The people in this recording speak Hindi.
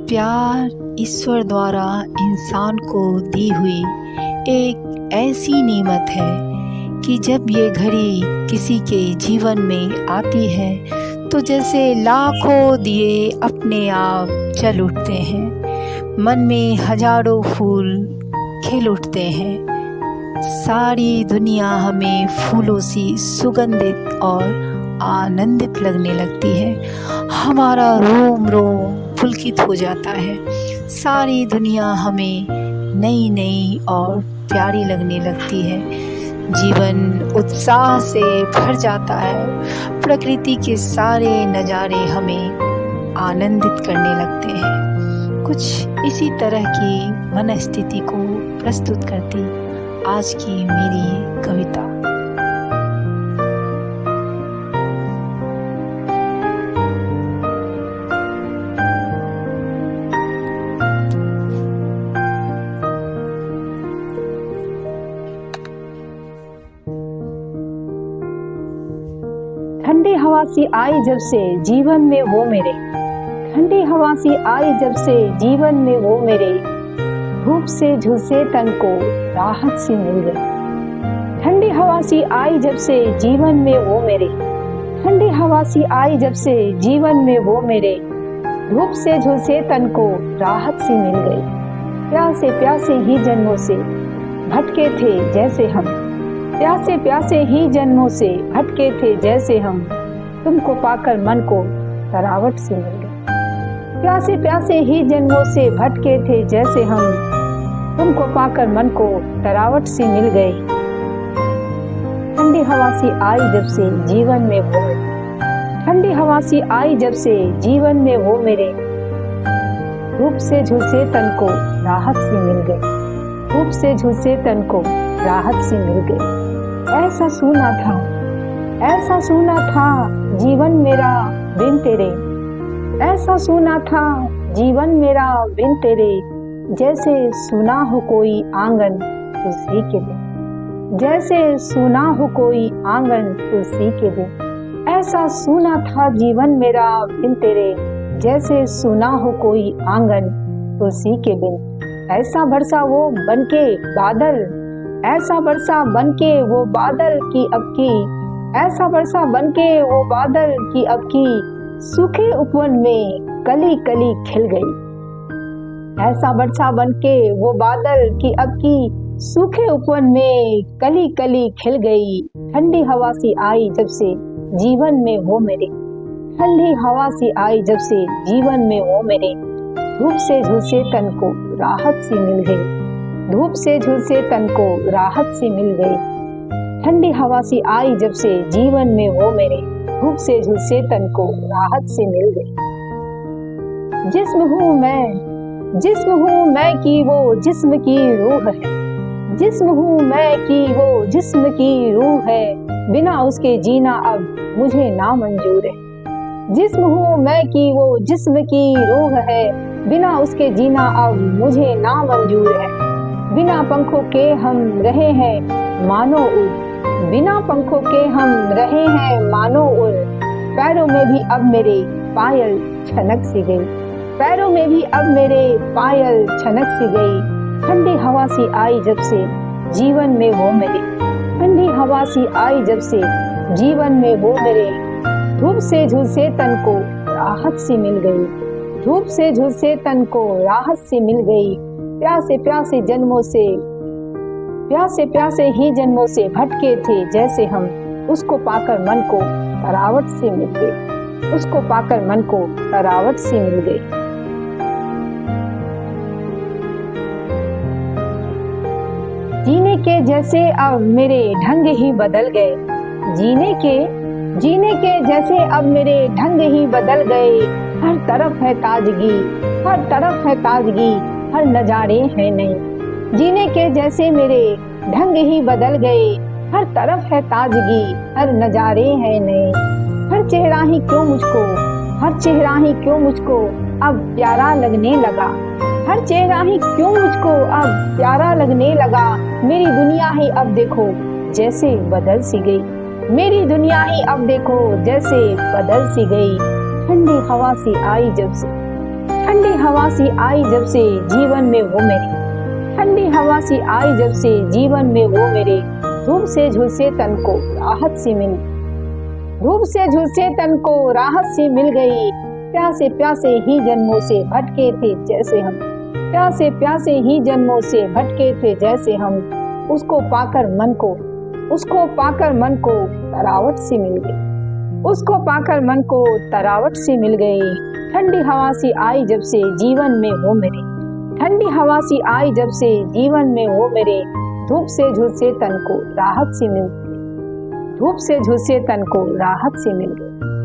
प्यार ईश्वर द्वारा इंसान को दी हुई एक ऐसी नेमत है कि जब ये घड़ी किसी के जीवन में आती है तो जैसे लाखों दिए अपने आप जल उठते हैं, मन में हजारों फूल खिल उठते हैं। सारी दुनिया हमें फूलों सी सुगंधित और आनंदित लगने लगती है। हमारा रोम रोम पुलकित हो जाता है। सारी दुनिया हमें नई नई और प्यारी लगने लगती है। जीवन उत्साह से भर जाता है। प्रकृति के सारे नज़ारे हमें आनंदित करने लगते हैं। कुछ इसी तरह की मनस्थिति को प्रस्तुत करती आज की मेरी कविता। ठंडी हवा सी आई जब से जीवन में वो मेरे, ठंडी हवा सी आई जब से जीवन में वो मेरे, धूप से झुलसे तन को राहत सी मिल गई। ठंडी हवा सी आई जब से जीवन में वो मेरे, ठंडी हवा सी आई जब से जीवन में वो मेरे, धूप से झुलसे तन को राहत सी मिल गई। प्यासे प्यासे ही जन्मों से भटके थे जैसे हम, प्यासे प्यासे ही जन्मों से भटके थे जैसे हम, तुमको पाकर मन को तरावट सी मिल गई। प्यासे प्यासे ही जन्मों से भटके थे जैसे हम, तुमको पाकर मन को तरावट सी मिल गई। ठंडी हवा सी आई जब से जीवन में वो, ठंडी हवा सी आई जब से जीवन में वो मेरे, धूप से झुलसे तन को राहत सी मिल गई, धूप से झुलसे तन को राहत सी मिल गई। ऐसा सूना था, ऐसा सूना था जीवन मेरा बिन तेरे, ऐसा सूना था जीवन मेरा बिन तेरे, जैसे सुना हो कोई आंगन तुलसी के बिन, जैसे सुना हो कोई आंगन तुलसी के बिन। ऐसा सूना था जीवन मेरा बिन तेरे, जैसे सुना हो कोई आंगन तुलसी के बिन। ऐसा बरसा वो बनके बादल, ऐसा बरसा बनके वो बादल की अब की, ऐसा बरसा बनके वो बादल की अब की, सूखे उपवन में कली कली खिल गई। ऐसा बरसा बनके वो बादल की अब की, सूखे उपवन में कली कली खिल गई। ठंडी हवा सी आई जब से जीवन में वो मेरे, ठंडी हवा सी आई जब से जीवन में वो मेरे, धूप से झुलसे तन को राहत सी मिल गई, धूप से झुलसे तन को राहत सी मिल गई। ठंडी हवा सी आई जब से जीवन में वो मेरे, धूप से झुलसे तन को राहत सी मिल गई। जिस्म हूँ मैं, जिस्म हूँ मैं की वो जिस्म की रूह है, जिस्म हूँ मैं की वो जिस्म की रूह है, बिना उसके जीना अब मुझे नामंजूर है। जिस्म हूँ मैं की वो जिस्म की रूह है, बिना उसके जीना अब मुझे नामंजूर है। बिना पंखों के हम रहे हैं मानो उड़, बिना पंखों के हम रहे हैं मानो उड़, पैरों में भी अब मेरे पायल छनक सी गई, पैरों में भी अब मेरे पायल छनक सी गई। ठंडी हवा सी आई जब से जीवन में वो मेरे, ठंडी हवा सी आई जब से जीवन में वो मेरे, धूप से झुलसे तन को राहत सी मिल गई, धूप से झुलसे तन को राहत सी मिल गई। प्यासे प्यासे जन्मों से, प्यासे प्यासे ही जन्मों से भटके थे जैसे हम, उसको पाकर मन को तरावट सी मिल गई, उसको पाकर मन को तरावट सी मिल गई। जीने के जैसे अब मेरे ढंग ही बदल गए, जीने के जैसे अब मेरे ढंग ही बदल गए। हर तरफ है ताजगी, हर तरफ है ताजगी, हर नजारे हैं नए। जीने के जैसे मेरे ढंग ही बदल गए, हर तरफ है ताजगी, हर नजारे हैं नए। हर चेहरा ही क्यों मुझको, हर चेहरा ही क्यों मुझको अब प्यारा लगने लगा, हर चेहरा ही क्यों मुझको अब प्यारा लगने लगा। मेरी दुनिया ही अब देखो जैसे बदल सी गई, मेरी दुनिया ही अब देखो जैसे बदल सी गई। ठंडी हवा सी आई जब से, ठंडी हवा सी आई जब से जीवन में वो मेरे, ठंडी हवा सी आई जब से जीवन में वो मेरे, धूप से झुलसे तन को राहत सी मिली, धूप से झुलसे तन को राहत सी मिल गई। प्यासे प्यासे ही जन्मों से भटके थे जैसे हम, प्यासे प्यासे ही जन्मों से भटके थे जैसे हम, उसको पाकर मन को, उसको पाकर मन को तरावट सी मिल गई, उसको पाकर मन को तरावट सी मिल गई। ठंडी हवा सी आई जब से जीवन में वो मेरे, ठंडी हवा सी आई जब से जीवन में वो मेरे, धूप से झुलसे तन को राहत सी मिल गई, धूप से झुलसे तन को राहत सी मिल गई।